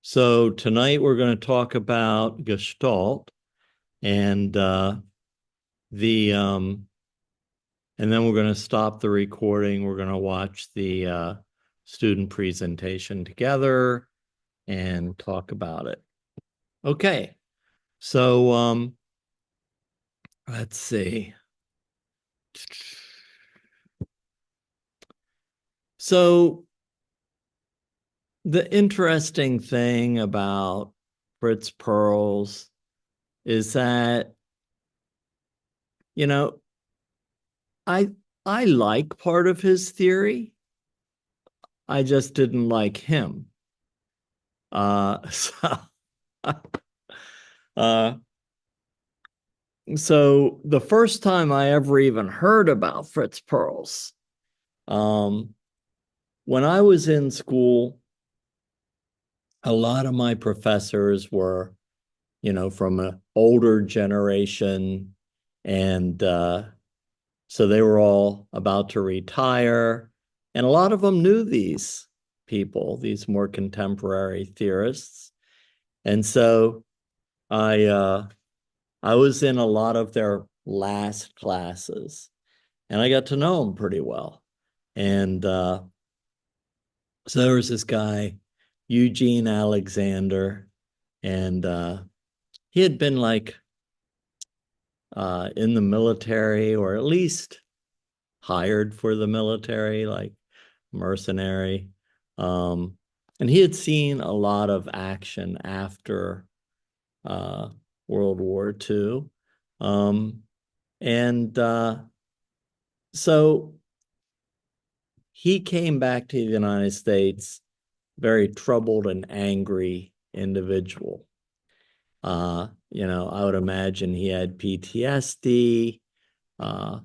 So tonight we're going to talk about Gestalt and the and then we're going to stop the recording. We're going to watch the student presentation together and talk about it. Okay. So let's see. So the interesting thing about Fritz Perls is that, you know, I I like part of his theory. I just didn't like him. So, uh, so the first time I ever even heard about Fritz Perls, um, when I was in school, a lot of my professors were, from an older generation, and so they were all about to retire, and a lot of them knew these people, these more contemporary theorists, and so I uh, I was in a lot of their last classes, and I got to know them pretty well. And so there was this guy, Eugene Alexander, and he had been like in the military, or at least hired for the military, like mercenary. Um, and he had seen a lot of action after uh, World War II. Um, and so he came back to the United States very troubled and angry individual. I would imagine he had PTSD. Uh,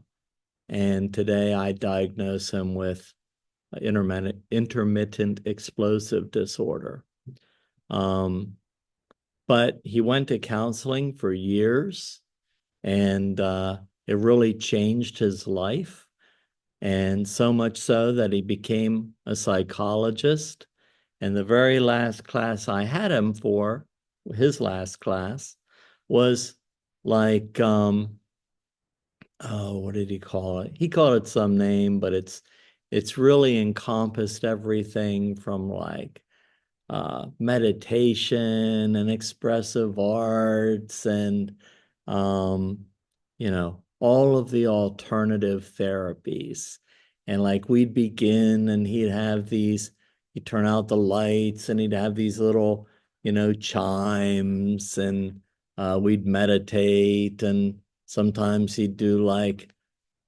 and today I diagnose him with intermittent explosive disorder. Um, but he went to counseling for years, and it really changed his life. And so much so that he became a psychologist. And the very last class I had him for, his last class, was like, oh, what did he call it? He called it some name, but it's really encompassed everything from like meditation and expressive arts and all of the alternative therapies. And like we'd begin and he'd turn out the lights and he'd have these little, chimes, and we'd meditate, and sometimes he'd do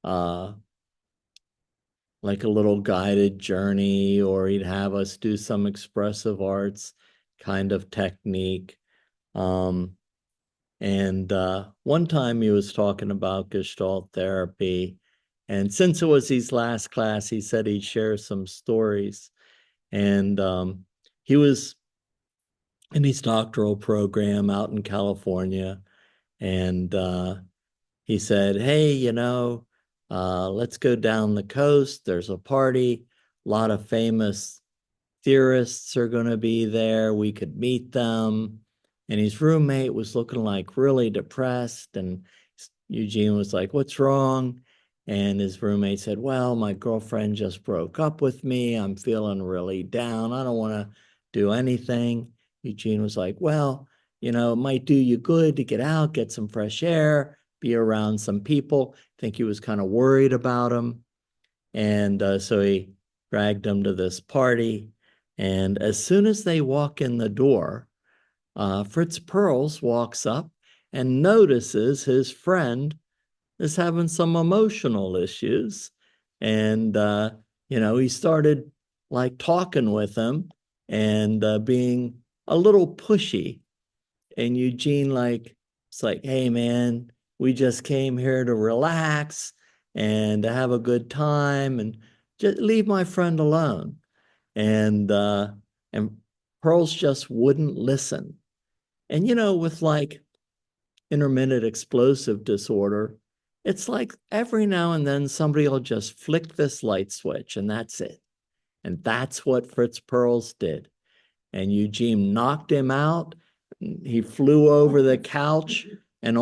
uh like a little guided journey, or he'd have us do some expressive arts kind of technique. Um, and one time he was talking about Gestalt therapy. And since it was his last class, he said he'd share some stories. And he was in his doctoral program out in California. And he said, hey, let's go down the coast. There's a party. A lot of famous theorists are going to be there. We could meet them. And his roommate was looking like really depressed. And Eugene was like, what's wrong? And his roommate said, well, my girlfriend just broke up with me. I'm feeling really down. I don't want to do anything. Eugene was like, well, it might do you good to get out, get some fresh air, be around some people. I think he was kind of worried about him. And so he dragged him to this party. And as soon as they walk in the door, Fritz Perls walks up and notices his friend is having some emotional issues. And, he started like talking with him and being a little pushy. And Eugene, like, it's like, hey, man, we just came here to relax and to have a good time, and just leave my friend alone. And, and Pearls just wouldn't listen. And, with like intermittent explosive disorder, it's like every now and then somebody will just flick this light switch and that's it. And that's what Fritz Perls did. and Eugene knocked him out. He flew over the couch, and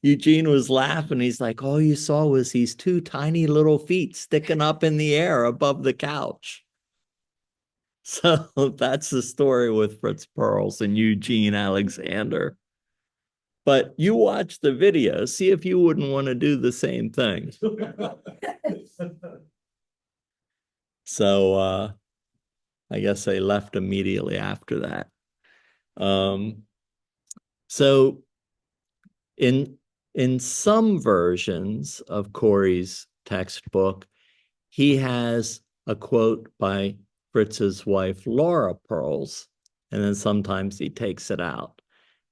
Eugene was laughing. He's like, all you saw was these two tiny little feet sticking up in the air above the couch. So that's the story with Fritz Perls and Eugene Alexander. But you watch the video, see if you wouldn't want to do the same thing. So I guess they left immediately after that. So in some versions of Corey's textbook, he has a quote by Fritz's wife, Laura Perls, and then sometimes he takes it out.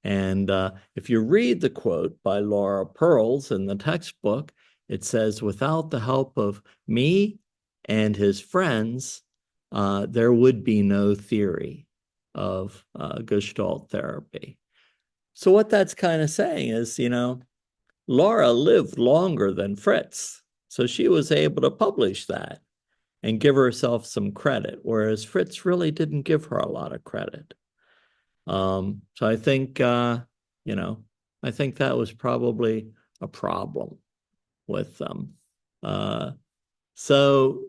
And if you read the quote by Laura Perls in the textbook, it says, without the help of me and his friends, there would be no theory of Gestalt therapy. So what that's kind of saying is, Laura lived longer than Fritz, so she was able to publish that and give herself some credit, whereas Fritz really didn't give her a lot of credit. So I think, I think that was probably a problem with them. So,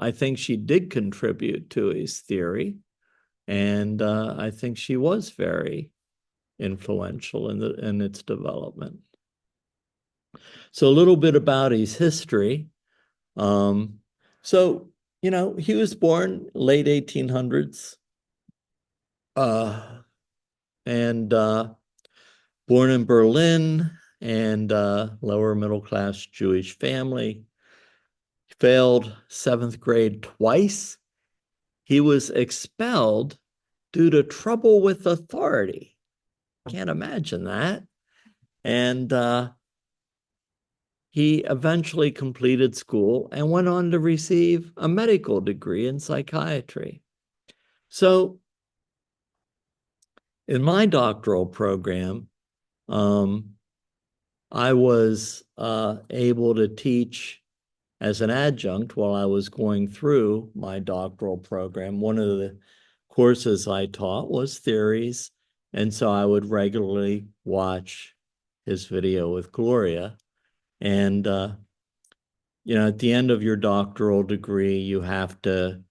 I think she did contribute to his theory, and I think she was very influential in its development. So a little bit about his history. So, he was born late 1800s, and born in Berlin, and lower middle class Jewish family. He failed 7th grade twice. He was expelled due to trouble with authority. Can't imagine that. And he eventually completed school and went on to receive a medical degree in psychiatry. So in my doctoral program, I was able to teach as an adjunct while I was going through my doctoral program. One of the courses I taught was theories, and so I would regularly watch his video with Gloria. And, at the end of your doctoral degree, you have to,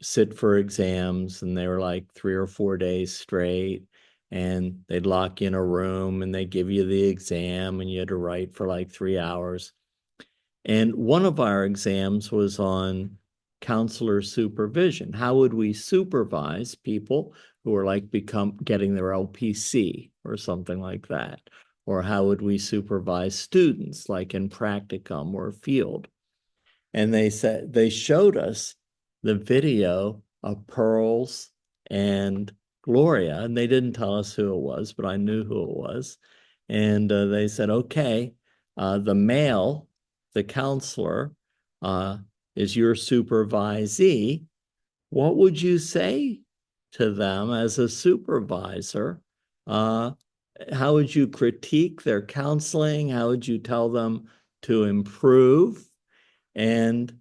sit for exams, and they were like 3 or 4 days straight. And they'd lock you in a room and they give you the exam, and you had to write for like 3 hours. And one of our exams was on counselor supervision. How would we supervise people who are like getting their LPC or something like that? Or how would we supervise students like in practicum or field? And they showed us the video of Pearls and Gloria, and they didn't tell us who it was, but I knew who it was. And they said, okay, the male, the counselor, is your supervisee. What would you say to them as a supervisor? How would you critique their counseling? How would you tell them to improve? And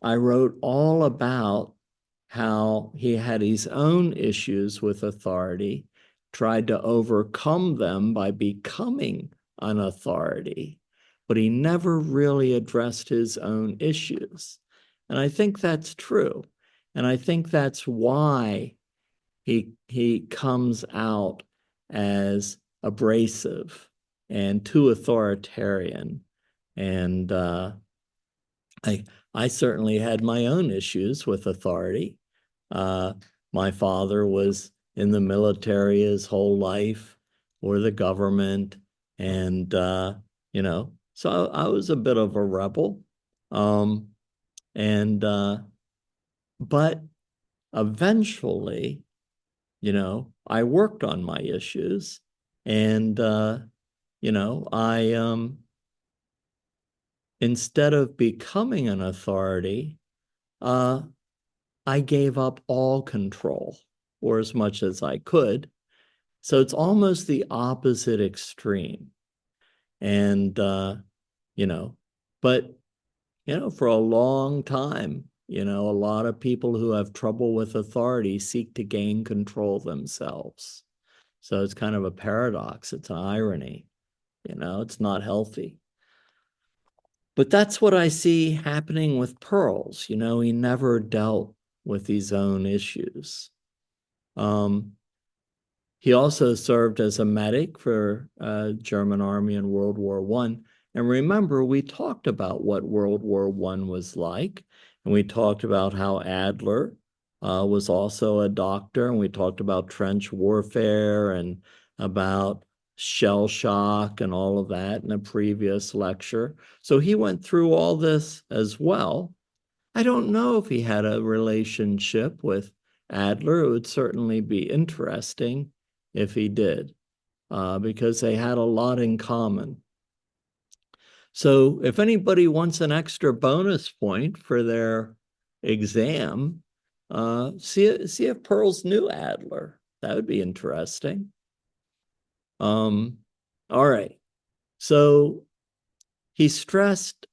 I wrote all about how he had his own issues with authority, tried to overcome them by becoming an authority, but he never really addressed his own issues. And I think that's true. And I think that's why he comes out as abrasive and too authoritarian. And I certainly had my own issues with authority. My father was in the military his whole life, or the government, and so I was a bit of a rebel. But eventually, I worked on my issues, and I instead of becoming an authority, I gave up all control, or as much as I could. So it's almost the opposite extreme. And but for a long time, You know, a lot of people who have trouble with authority seek to gain control themselves. So it's kind of a paradox. It's an irony. You know, it's not healthy. But that's what I see happening with Pearls. You know, he never dealt with his own issues. Um, he also served as a medic for German army in World War I. And remember, we talked about what World War I was like, and we talked about how Adler was also a doctor, and we talked about trench warfare and about shell shock and all of that in a previous lecture. So he went through all this as well. I don't know if he had a relationship with Adler. It would certainly be interesting if he did, because they had a lot in common. So if anybody wants an extra bonus point for their exam, see if Pearls knew Adler. That would be interesting. All right. So he stressed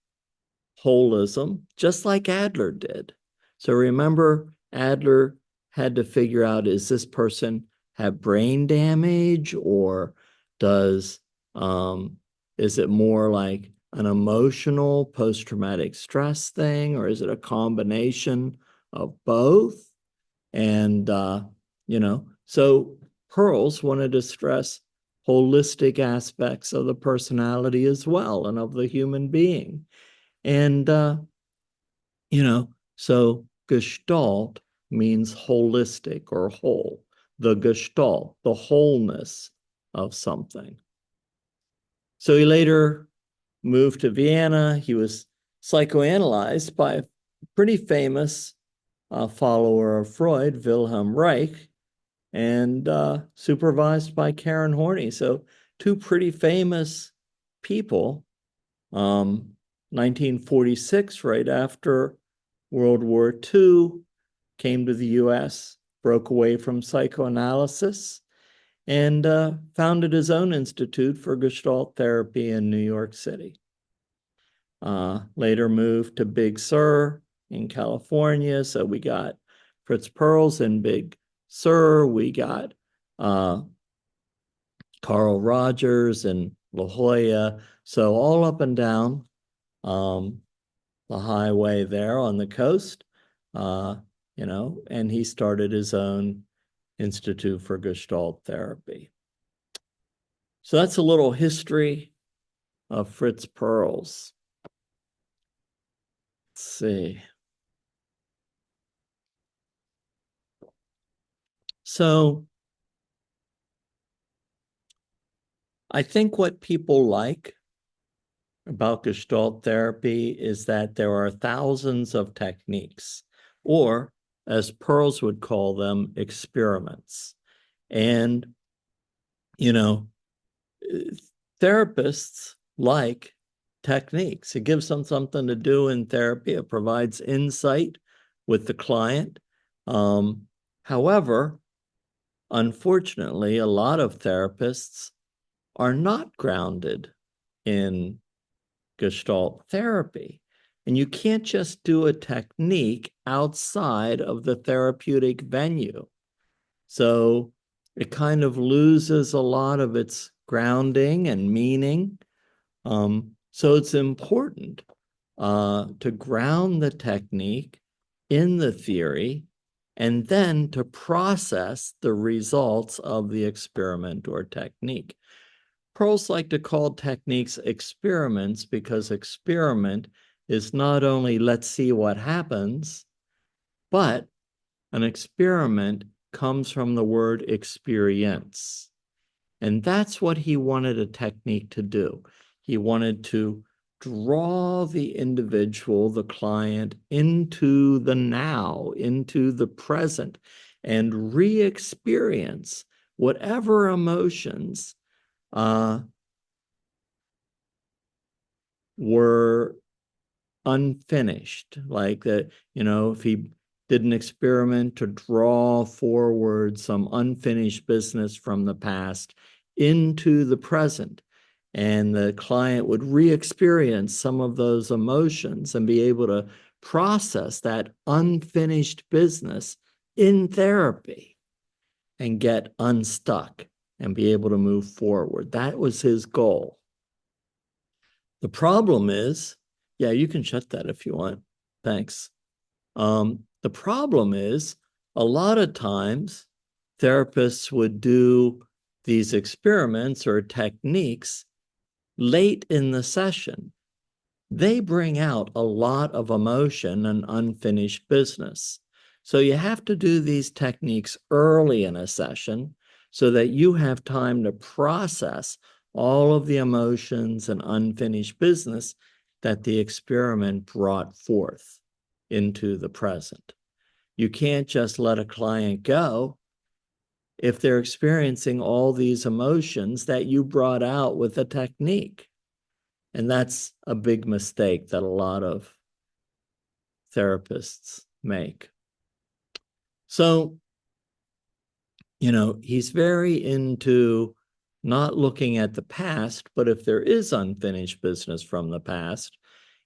holism, just like Adler did. So remember, Adler had to figure out, is this person have brain damage, or does is it more like an emotional post-traumatic stress thing, or is it a combination of both? And you know, so Pearls wanted to stress holistic aspects of the personality as well, and of the human being. And, you know, so Gestalt means holistic or whole, the Gestalt, the wholeness of something. So he later moved to Vienna. He was psychoanalyzed by a pretty famous follower of Freud, Wilhelm Reich, and supervised by Karen Horney. So two pretty famous people. 1946, right after World War II, came to the US, broke away from psychoanalysis, and founded his own institute for Gestalt therapy in New York City. Later moved to Big Sur in California. So we got Fritz Perls in Big Sur. We got Carl Rogers and La Jolla. So all up and down the highway there on the coast, you know, and he started his own Institute for Gestalt Therapy. So that's a little history of Fritz Perls. Let's see. So I think what people like about Gestalt therapy is that there are thousands of techniques, or as Perls would call them, experiments. And, you know, therapists like techniques. It gives them something to do in therapy. It provides insight with the client. However, unfortunately, a lot of therapists are not grounded in Gestalt therapy. And you can't just do a technique outside of the therapeutic venue. So it kind of loses a lot of its grounding and meaning. So it's important to ground the technique in the theory and then to process the results of the experiment or technique. Pros like to call techniques experiments because experiment is not only let's see what happens, but an experiment comes from the word experience. And that's what he wanted a technique to do. He wanted to draw the individual, the client, into the now, into the present, and re-experience whatever emotions were unfinished. Like that, you know, if he did an experiment to draw forward some unfinished business from the past into the present, and the client would re-experience some of those emotions and be able to process that unfinished business in therapy and get unstuck and be able to move forward. That was his goal. The problem is, yeah, you can shut that if you want. Thanks. The problem is, a lot of times therapists would do these experiments or techniques late in the session. They bring out a lot of emotion and unfinished business. So you have to do these techniques early in a session so that you have time to process all of the emotions and unfinished business that the experiment brought forth into the present. You can't just let a client go if they're experiencing all these emotions that you brought out with a technique. And that's a big mistake that a lot of therapists make. So, he's very into not looking at the past, but if there is unfinished business from the past,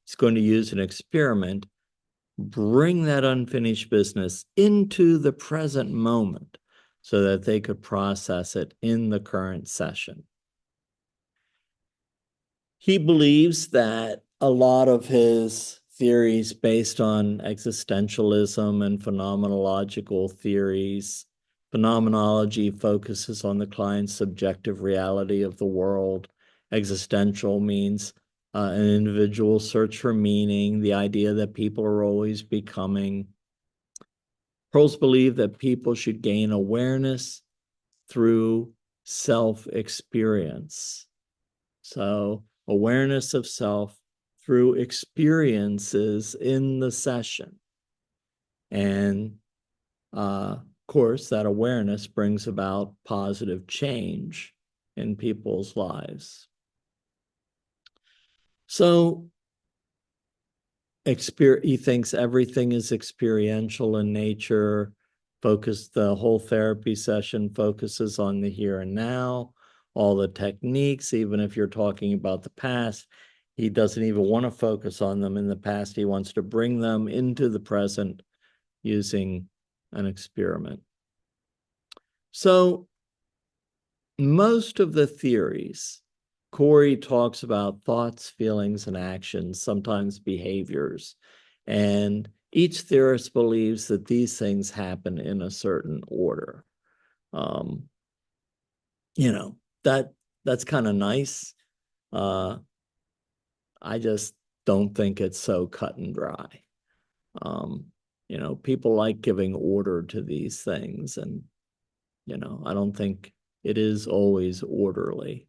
he's going to use an experiment, bring that unfinished business into the present moment so that they could process it in the current session. He believes that a lot of his theories based on existentialism and phenomenological theories. Phenomenology focuses on the client's subjective reality of the world. Existential means an individual search for meaning, the idea that people are always becoming. Pearls believe that people should gain awareness through self-experience. So awareness of self through experiences in the session. And of course, that awareness brings about positive change in people's lives. So he thinks everything is experiential in nature. The whole therapy session focuses on the here and now. All the techniques, even if you're talking about the past, he doesn't even want to focus on them in the past. He wants to bring them into the present using an experiment. So most of the theories, Corey talks about thoughts, feelings, and actions, sometimes behaviors. And each theorist believes that these things happen in a certain order. That's kind of nice. I just don't think it's so cut and dry. People like giving order to these things, and I don't think it is always orderly.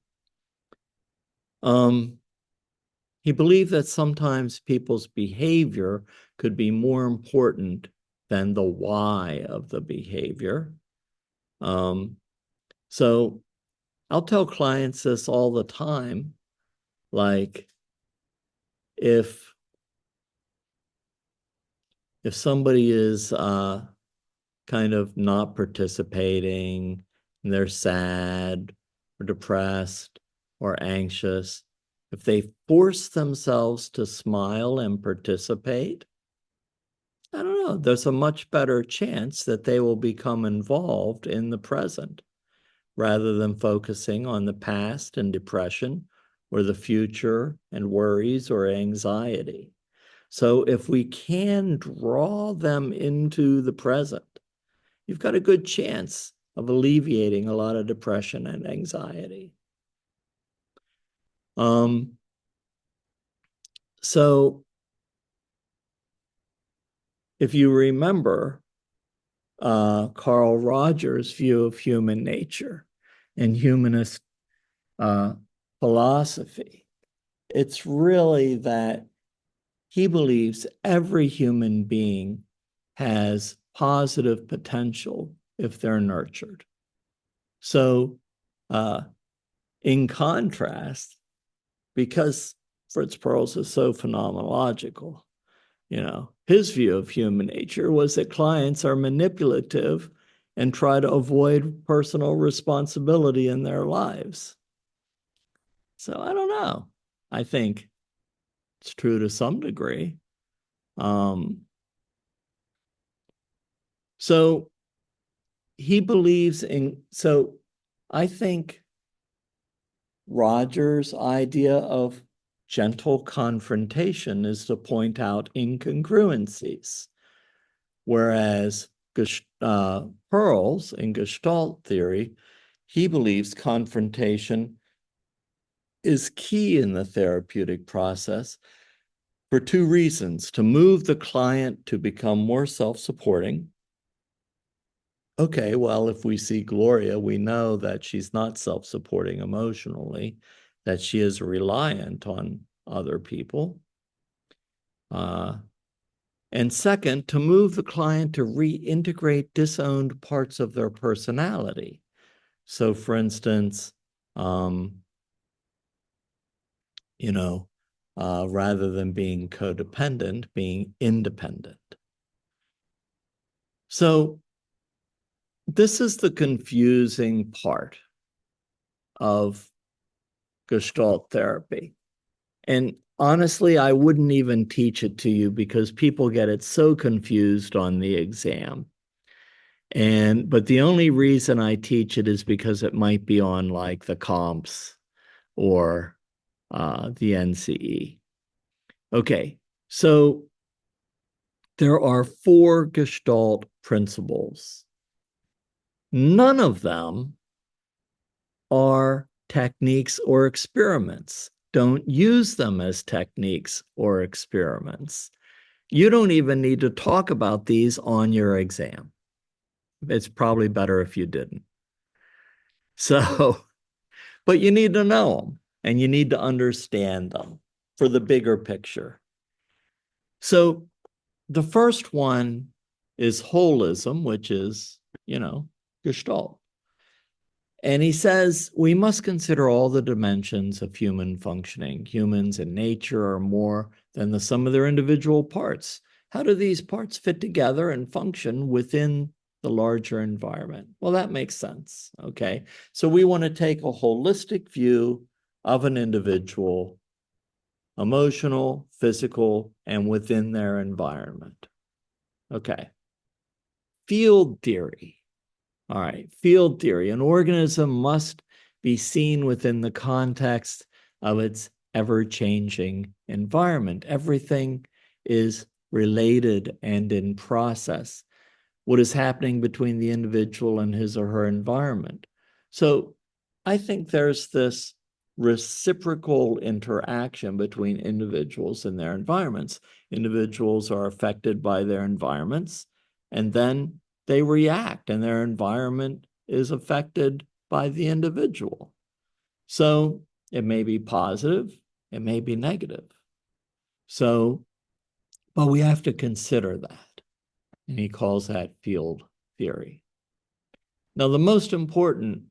He believed that sometimes people's behavior could be more important than the why of the behavior. So I'll tell clients this all the time, like if somebody is kind of not participating and they're sad or depressed or anxious, if they force themselves to smile and participate, I don't know, there's a much better chance that they will become involved in the present rather than focusing on the past and depression or the future and worries or anxiety. So if we can draw them into the present, you've got a good chance of alleviating a lot of depression and anxiety. So if you remember Carl Rogers' view of human nature and humanist philosophy, it's really that he believes every human being has positive potential if they're nurtured. So in contrast, because Fritz Perls is so phenomenological, his view of human nature was that clients are manipulative and try to avoid personal responsibility in their lives. So I don't know. I think it's true to some degree. Um, so he believes in, so I think Roger's idea of gentle confrontation is to point out incongruencies, whereas Pearl's in Gestalt theory, he believes confrontation is key in the therapeutic process for two reasons: to move the client to become more self-supporting. Okay, well, if we see Gloria, we know that she's not self-supporting emotionally, that she is reliant on other people. And second, to move the client to reintegrate disowned parts of their personality. So, for instance, you know, rather than being codependent, being independent. So, this is the confusing part of Gestalt therapy. And honestly, I wouldn't even teach it to you because people get it so confused on the exam. But the only reason I teach it is because it might be on like the comps or the NCE. Okay, so there are 4 Gestalt principles. None of them are techniques or experiments. Don't use them as techniques or experiments. You don't even need to talk about these on your exam. It's probably better if you didn't. So, but you need to know them and you need to understand them for the bigger picture. So, the first one is holism, which is, Gestalt. And he says we must consider all the dimensions of human functioning. Humans in nature are more than the sum of their individual parts. How do these parts fit together and function within the larger environment? Well, that makes sense. Okay. So we want to take a holistic view of an individual, emotional, physical, and within their environment. Okay. Field theory. All right, field theory. An organism must be seen within the context of its ever-changing environment. Everything is related and in process. What is happening between the individual and his or her environment? So I think there's this reciprocal interaction between individuals and their environments. Individuals are affected by their environments, and then they react, and their environment is affected by the individual. So it may be positive, it may be negative. So, but we have to consider that. And he calls that field theory. Now, the most important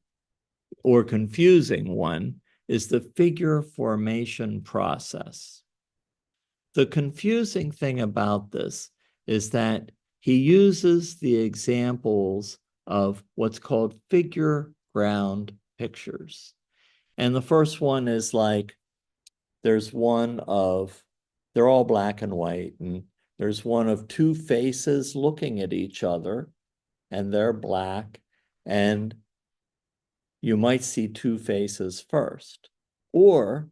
or confusing one is the figure formation process. The confusing thing about this is that he uses the examples of what's called figure ground pictures. And the first one is like, there's one of, they're all black and white, and there's one of 2 faces looking at each other, and they're black, and you might see 2 faces first. Or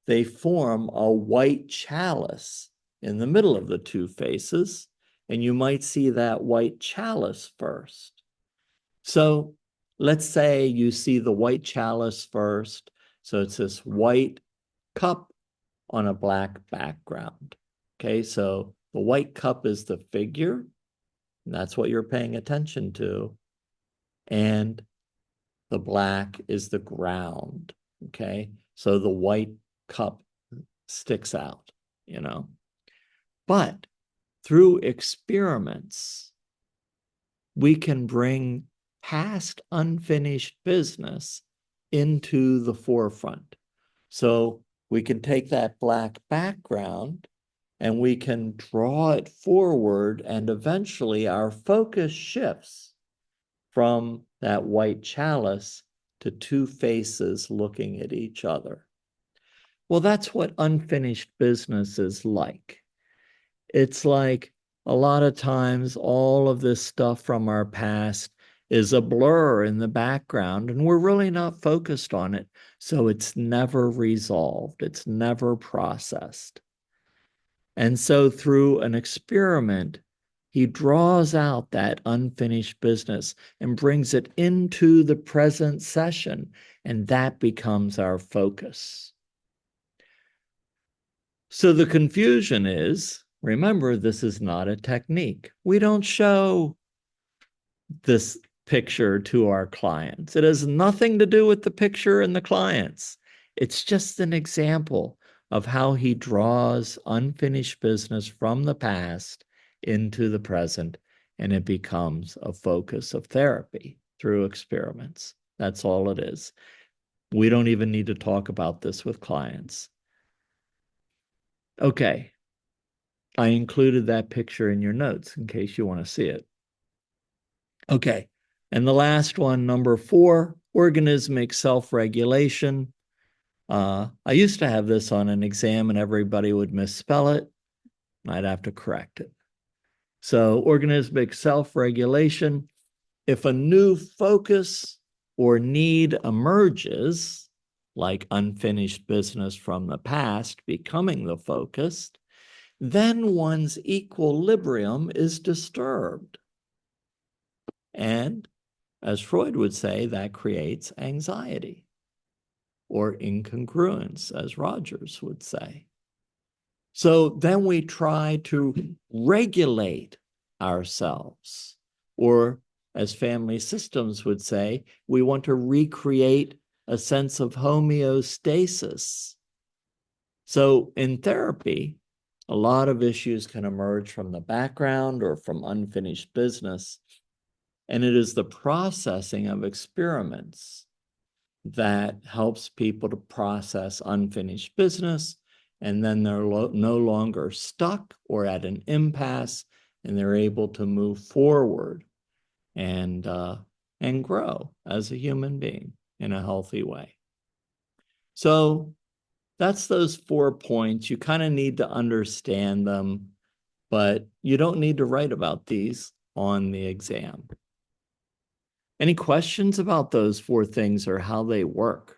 they form a white chalice in the middle of the 2 faces, and you might see that white chalice first. So let's say you see the white chalice first. So it's this white cup on a black background. Okay, so the white cup is the figure, and that's what you're paying attention to. And the black is the ground. Okay, so the white cup sticks out, But through experiments, we can bring past unfinished business into the forefront. So we can take that black background and we can draw it forward, and eventually our focus shifts from that white chalice to 2 faces looking at each other. Well, that's what unfinished business is like. It's like a lot of times all of this stuff from our past is a blur in the background, and we're really not focused on it. So it's never resolved, it's never processed. And so through an experiment, he draws out that unfinished business and brings it into the present session, and that becomes our focus. So the confusion is, remember, this is not a technique. We don't show this picture to our clients. It has nothing to do with the picture and the clients. It's just an example of how he draws unfinished business from the past into the present, and it becomes a focus of therapy through experiments. That's all it is. We don't even need to talk about this with clients. Okay, I included that picture in your notes in case you want to see it. Okay. And the last one, number 4, organismic self-regulation. I used to have this on an exam and everybody would misspell it. I'd have to correct it. So organismic self-regulation, if a new focus or need emerges, like unfinished business from the past becoming the focus, then one's equilibrium is disturbed. And as Freud would say, that creates anxiety or incongruence, as Rogers would say. So then we try to regulate ourselves, or as family systems would say, we want to recreate a sense of homeostasis. So in therapy, a lot of issues can emerge from the background or from unfinished business. And it is the processing of experiments that helps people to process unfinished business. And then they're no longer stuck or at an impasse, and they're able to move forward and grow as a human being in a healthy way. So that's those 4 points. You kind of need to understand them, but you don't need to write about these on the exam. Any questions about those 4 things or how they work?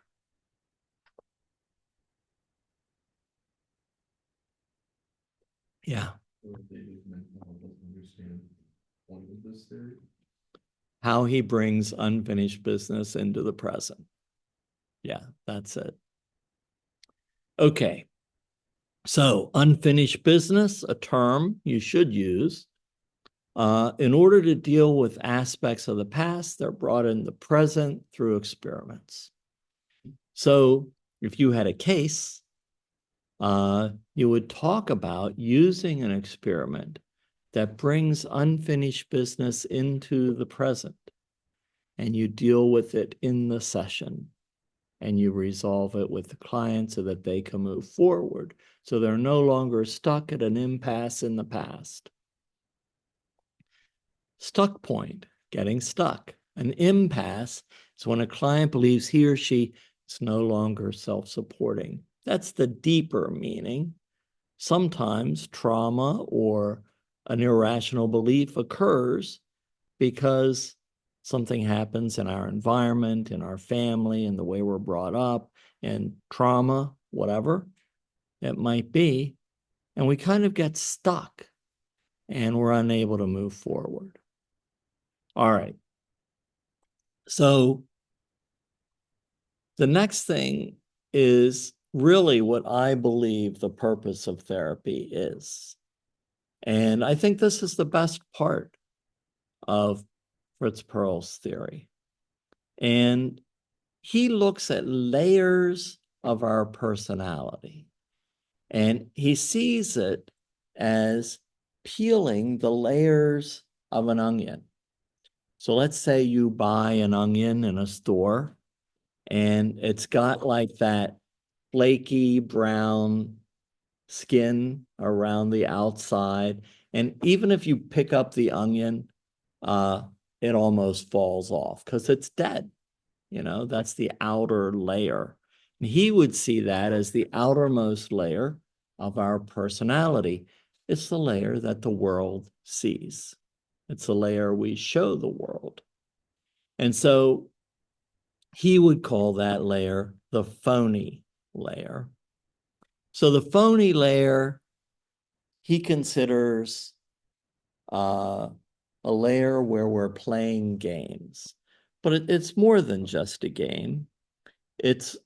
Yeah. How he brings unfinished business into the present. Yeah, that's it. Okay. So unfinished business, a term you should use. In order to deal with aspects of the past, they're brought in the present through experiments. So if you had a case, you would talk about using an experiment that brings unfinished business into the present, and you deal with it in the session, and you resolve it with the client so that they can move forward, so they're no longer stuck at an impasse in the past. Stuck point, getting stuck. An impasse is when a client believes he or she is no longer self-supporting. That's the deeper meaning. Sometimes trauma or an irrational belief occurs because something happens in our environment, in our family, in the way we're brought up, and trauma, whatever it might be, and we kind of get stuck and we're unable to move forward. All right. So the next thing is really what I believe the purpose of therapy is. And I think this is the best part of Fritz Perls' theory. And he looks at layers of our personality, and he sees it as peeling the layers of an onion. So let's say you buy an onion in a store, and it's got like that flaky brown skin around the outside. And even if you pick up the onion, it almost falls off because it's dead. You know, that's the outer layer. And he would see that as the outermost layer of our personality. It's the layer that the world sees. It's the layer we show the world. And so he would call that layer the phony layer. So the phony layer, he considers a layer where we're playing games. But it's more than just a game. It's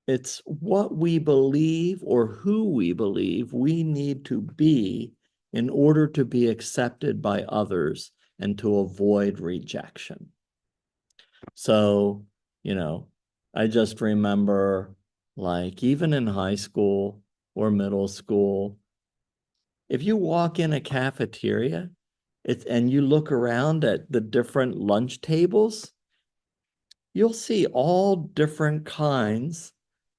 it's what we believe or who we believe we need to be in order to be accepted by others and to avoid rejection. So, you know, I just remember, like, even in high school or middle school, if you walk in a cafeteria, and you look around at the different lunch tables, you'll see all different kinds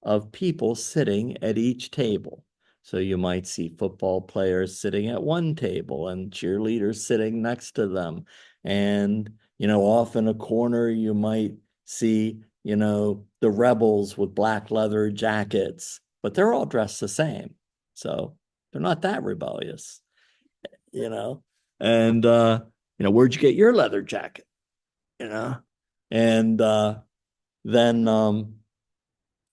of people sitting at each table. So you might see football players sitting at one table and cheerleaders sitting next to them. And, off in a corner, you might see, the rebels with black leather jackets, but they're all dressed the same. So they're not that rebellious, you know? And, where'd you get your leather jacket? You know? And, then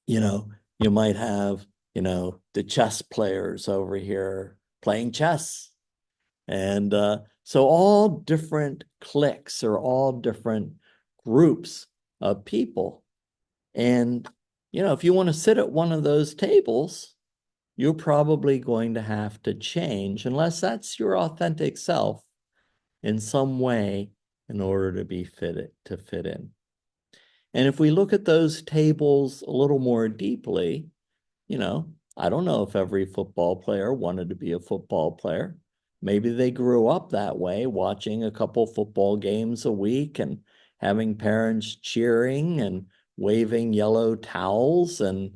you know, you might have, the chess players over here playing chess. And so all different cliques or all different groups of people. And, if you want to sit at one of those tables, you're probably going to have to change, unless that's your authentic self in some way in order to fit in. And if we look at those tables a little more deeply, I don't know if every football player wanted to be a football player. Maybe they grew up that way, watching a couple football games a week and having parents cheering and waving yellow towels and,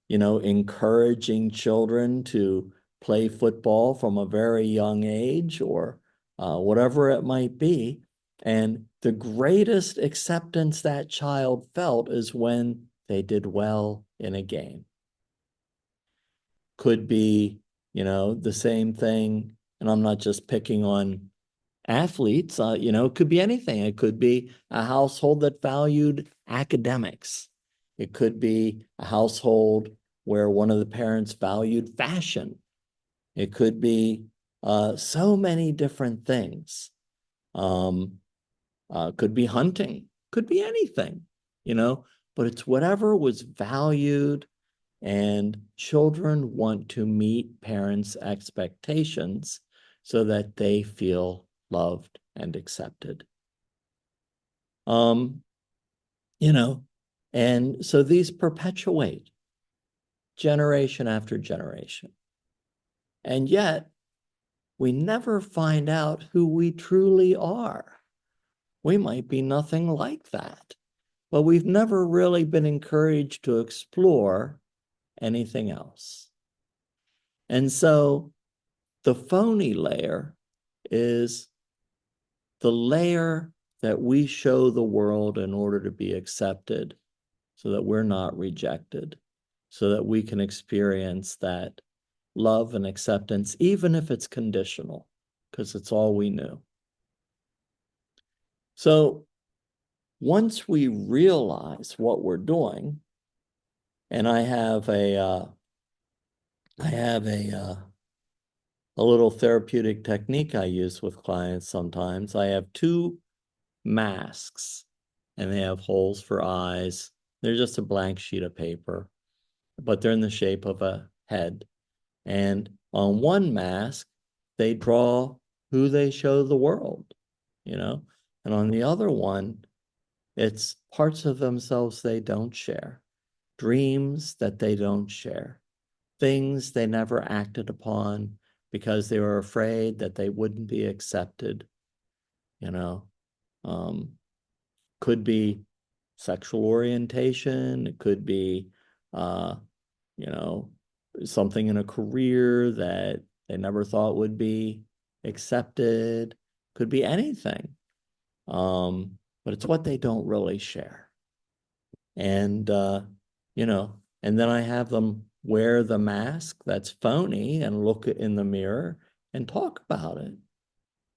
encouraging children to play football from a very young age or whatever it might be. And the greatest acceptance that child felt is when they did well in a game. Could be, the same thing. And I'm not just picking on athletes, it could be anything. It could be a household that valued academics. It could be a household where one of the parents valued fashion. It could be so many different things. Could be hunting, could be anything, but it's whatever was valued, and children want to meet parents' expectations so that they feel loved and accepted. Um, and so these perpetuate generation after generation. And yet, we never find out who we truly are. We might be nothing like that, but we've never really been encouraged to explore anything else. And so the phony layer is the layer that we show the world in order to be accepted, so that we're not rejected, so that we can experience that love and acceptance, even if it's conditional, because it's all we knew. So once we realize what we're doing, and I have a little therapeutic technique I use with clients sometimes. I have two masks, and they have holes for eyes. They're just a blank sheet of paper, but they're in the shape of a head. And on one mask, they draw who they show the world, and on the other one, it's parts of themselves they don't share, dreams that they don't share, things they never acted upon because they were afraid that they wouldn't be accepted. Um, could be sexual orientation. It could be, you know, something in a career that they never thought would be accepted. Could be anything. But it's what they don't really share. And, and then I have them wear the mask that's phony and look in the mirror and talk about it.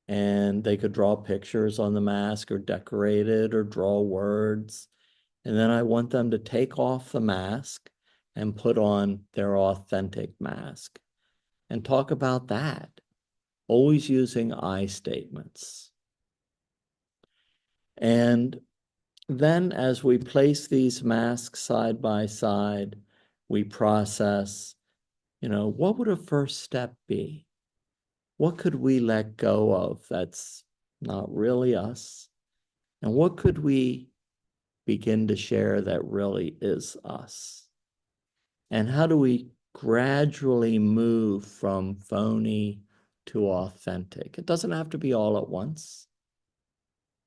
And they could draw pictures on the mask or decorate it or draw words. And then I want them to take off the mask and put on their authentic mask and talk about that, always using I statements. And then as we place these masks side by side, we process, what would a first step be? What could we let go of that's not really us? And what could we begin to share that really is us? And how do we gradually move from phony to authentic? It doesn't have to be all at once.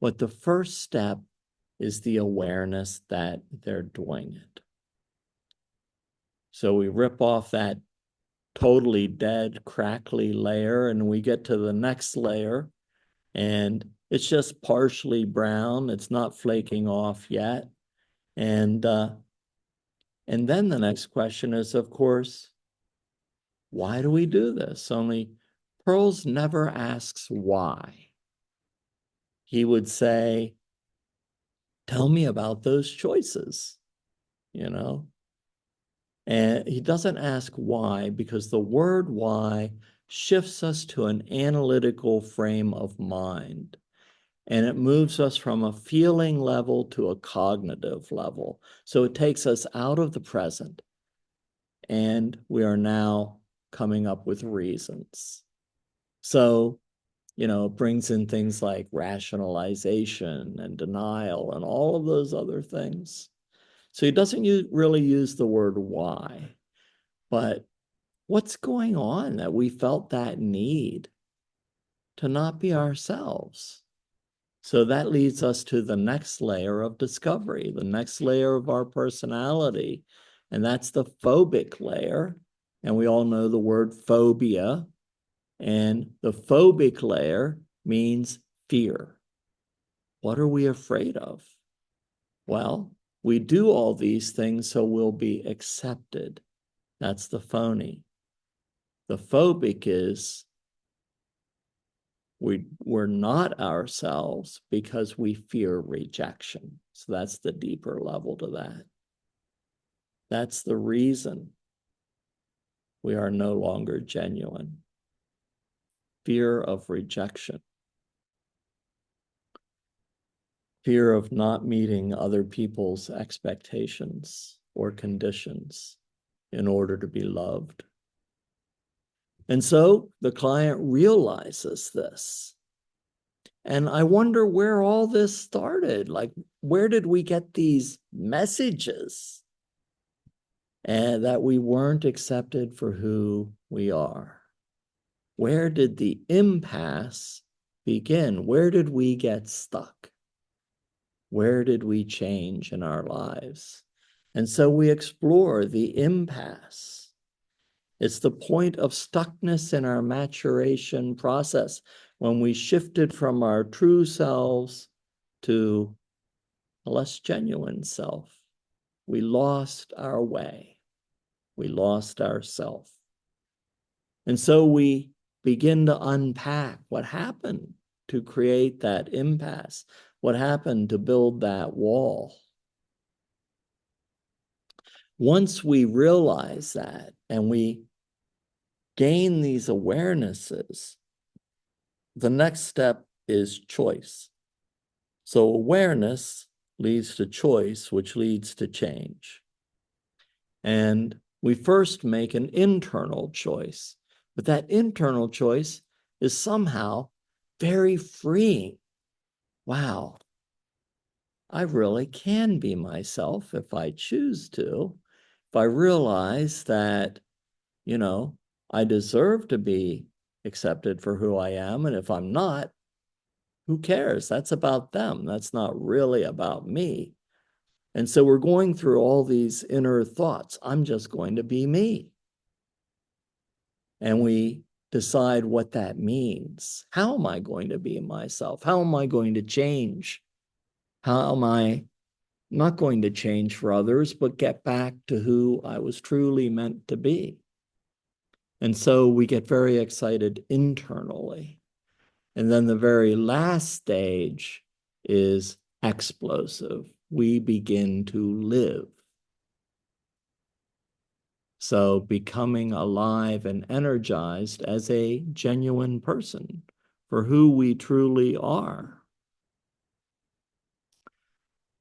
But the first step is the awareness that they're doing it. So we rip off that totally dead, crackly layer, and we get to the next layer, and it's just partially brown. It's not flaking off yet. And then the next question is, of course, why do we do this? Only Pearls never asks why. He would say, tell me about those choices, And he doesn't ask why, because the word why shifts us to an analytical frame of mind. And it moves us from a feeling level to a cognitive level. So it takes us out of the present. And we are now coming up with reasons. So, it brings in things like rationalization and denial and all of those other things. So he doesn't really use the word why, but what's going on that we felt that need to not be ourselves? So that leads us to the next layer of discovery, the next layer of our personality, and that's the phobic layer. And we all know the word phobia, and the phobic layer means fear. What are we afraid of? Well, we do all these things so we'll be accepted. That's the phony. The phobic is we're not ourselves because we fear rejection. So that's the deeper level to that. That's the reason we are no longer genuine. Fear of rejection. Fear of not meeting other people's expectations or conditions in order to be loved. And so the client realizes this. And I wonder where all this started. Like, where did we get these messages and that we weren't accepted for who we are? Where did the impasse begin? Where did we get stuck? Where did we change in our lives? And so we explore the impasse. It's the point of stuckness in our maturation process when we shifted from our true selves to a less genuine self. We lost our way. We lost ourself. And so we begin to unpack what happened to create that impasse, what happened to build that wall. Once we realize that and we gain these awarenesses, the next step is choice. So awareness leads to choice, which leads to change. And we first make an internal choice, but that internal choice is somehow very freeing. Wow, I really can be myself if I choose to. If I realize that, I deserve to be accepted for who I am. And if I'm not, who cares? That's about them. That's not really about me. And so we're going through all these inner thoughts. I'm just going to be me. And we decide what that means. How am I going to be myself? How am I going to change? How am I not going to change for others, but get back to who I was truly meant to be. And so we get very excited internally. And then the very last stage is explosive. We begin to live. So becoming alive and energized as a genuine person for who we truly are.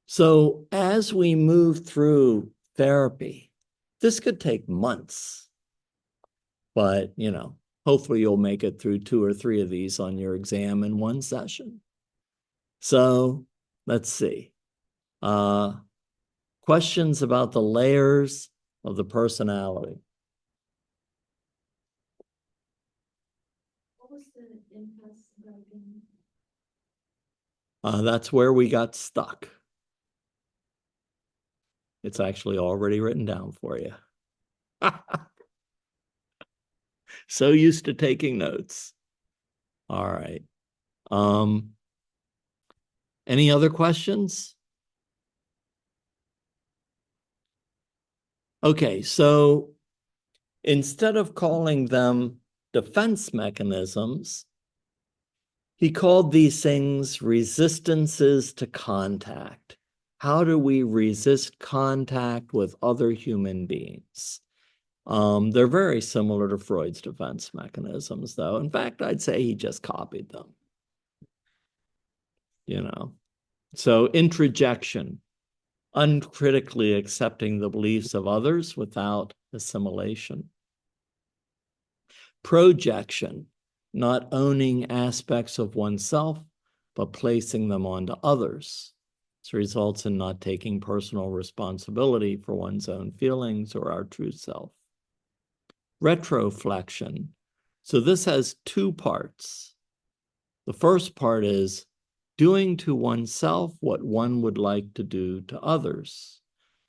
So as we move through therapy, this could take months, but hopefully you'll make it through 2 or 3 of these on your exam in one session. So let's see. Questions about the layers of the personality. What was the impasse about again? That's where we got stuck. It's actually already written down for you. So used to taking notes. All right. Any other questions? Okay, so instead of calling them defense mechanisms, he called these things resistances to contact. How do we resist contact with other human beings? They're very similar to Freud's defense mechanisms, though. In fact, I'd say he just copied them. So introjection, uncritically accepting the beliefs of others without assimilation. Projection, not owning aspects of oneself, but placing them onto others. This results in not taking personal responsibility for one's own feelings or our true self. Retroflexion. So this has 2 parts. The first part is doing to oneself what one would like to do to others.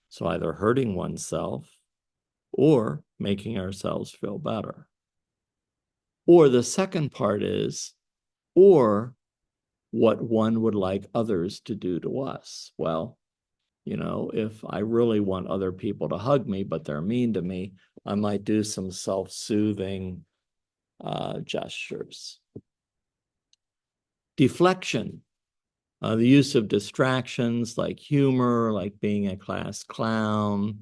So either hurting oneself or making ourselves feel better. Or the second part is, or what one would like others to do to us. Well, if I really want other people to hug me, but they're mean to me, I might do some self-soothing gestures. Deflection, the use of distractions like humor, like being a class clown,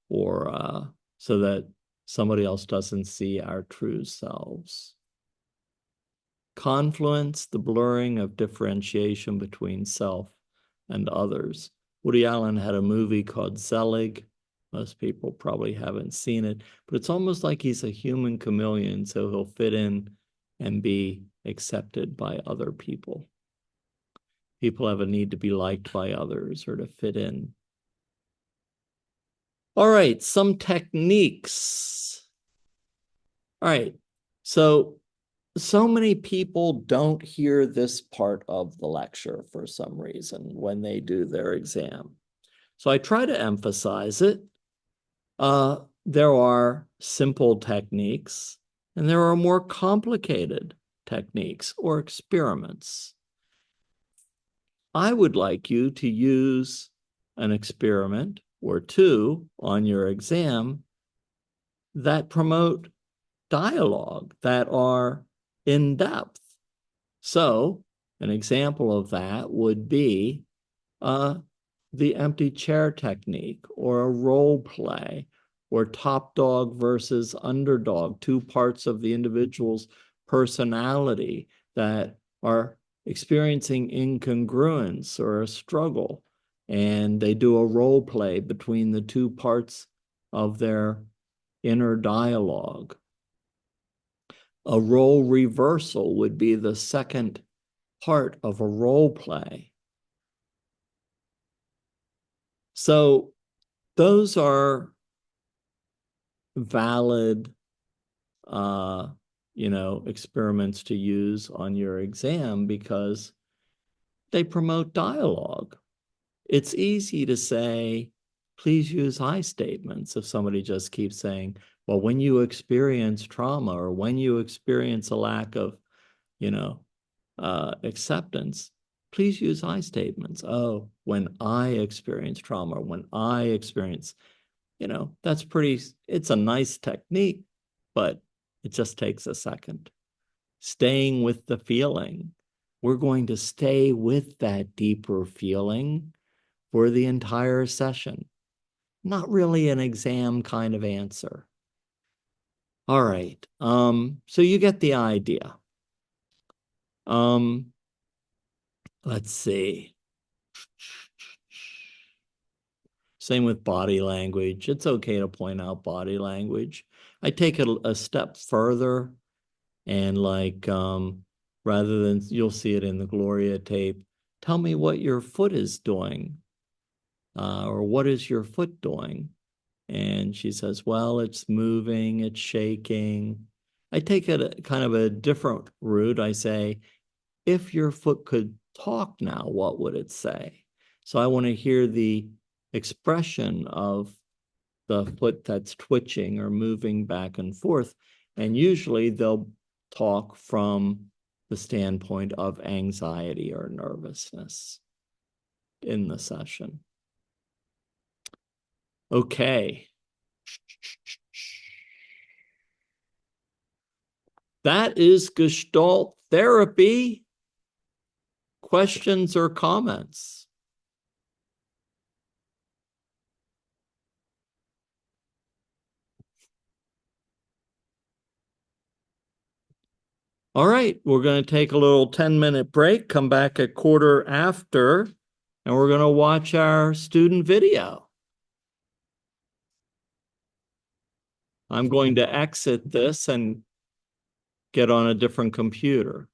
or so that somebody else doesn't see our true selves. Confluence, the blurring of differentiation between self and others. Woody Allen had a movie called Zelig. Most people probably haven't seen it, but it's almost like he's a human chameleon, so he'll fit in and be accepted by other people. People have a need to be liked by others or to fit in. All right, some techniques. All right, so many people don't hear this part of the lecture for some reason when they do their exam. So I try to emphasize it. There are simple techniques and there are more complicated techniques or experiments. I would like you to use an experiment or 2 on your exam that promote dialogue, that are in depth. So an example of that would be the empty chair technique, or a role play, or top dog versus underdog, 2 parts of the individual's personality that are experiencing incongruence or a struggle, and they do a role play between the 2 parts of their inner dialogue. A role reversal would be the second part of a role play. So those are valid, experiments to use on your exam because they promote dialogue. It's easy to say, please use I statements if somebody just keeps saying, well, when you experience trauma or when you experience a lack of, acceptance, Please use I statements. Oh, when I experience trauma, when I experience, that's it's a nice technique, but it just takes a second. Staying with the feeling. We're going to stay with that deeper feeling for the entire session. Not really an exam kind of answer. All right. So you get the idea. Um, let's see. Same with body language. It's okay to point out body language. I take it a step further and rather than you'll see it in the Gloria tape, tell me what your foot is doing, or what is your foot doing? And she says, well, it's moving, it's shaking. I take it kind of a different route. I say, if your foot could talk now, what would it say? So I want to hear the expression of the foot that's twitching or moving back and forth. And usually they'll talk from the standpoint of anxiety or nervousness in the session. Okay. That is Gestalt therapy. Questions or comments? All right, we're going to take a little 10-minute break, come back at quarter after, and we're going to watch our student video. I'm going to exit this and get on a different computer.